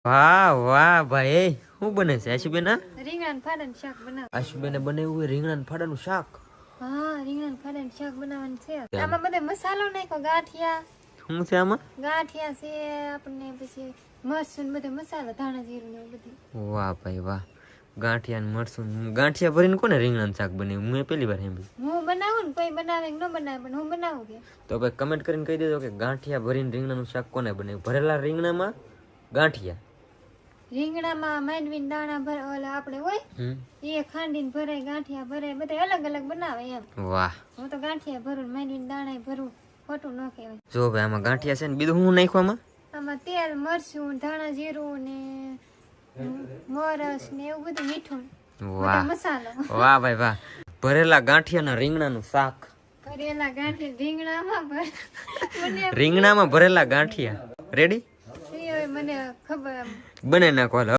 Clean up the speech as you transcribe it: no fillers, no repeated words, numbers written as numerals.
વાહ વાહ ભાઈ, શું બને છે આશુબેન? રીંગણા ફાડાનું શાક બનાવ. આશુબેને બનાવ્યું રીંગણા ફાડાનું શાક. હા, રીંગણા ફાડાનું શાક બનાવવાનું છે. આમાં બધે મસાલો નાખ્યો, ગાંઠિયા. શું છે આમાં? ગાંઠિયા છે આપણને, પછી મરચું બધો મસાલો, ધાણા જીરું ને બધું. વાહ ભાઈ વાહ, ગાંઠિયા ને મરસું. ગાંઠિયા ભરીને કોને રીંગણાનું શાક બનાવ્યું? મેં પહેલી વાર સાંભળ્યું. હું બનાવું ને, કોઈ બનાવે કે ન બનાવે, પણ હું બનાવું કે. તો ભાઈ કમેન્ટ કરીને કહી દેજો કે ગાંઠિયા ભરીને રીંગણાનું શાક કોને બનાવ્યું? ભરેલા રીંગણામાં ગાંઠિયા. રીંગણામાં માંડવીને દાણા ભરે, ઓલા આપણે હોય એ ખાંડીને ભરાય, ગાંઠિયા ભરાય, બધા અલગ અલગ બનાવે એમ. વાહ, હું તો ગાંઠિયા ભરું, માંડવીને દાણા ભરું, ખોટું ન કહેવાય. જો ભાઈ આમાં ગાંઠિયા છે ને બીજું શું નાખ્યું આમાં? આમાં તેલ, મરચું, ધાણા જીરું ને મરચ ને એવું બધું મીઠું. વાહ મસાલો. વાહ ભાઈ વાહ, ભરેલા ગાંઠિયાના રીંગણાનું શાક. ભરેલા ગાંઠિયા રીંગણામાં રીંગણામાં ભરેલા ગાંઠિયા રેડી મને ખબર બને નાખો.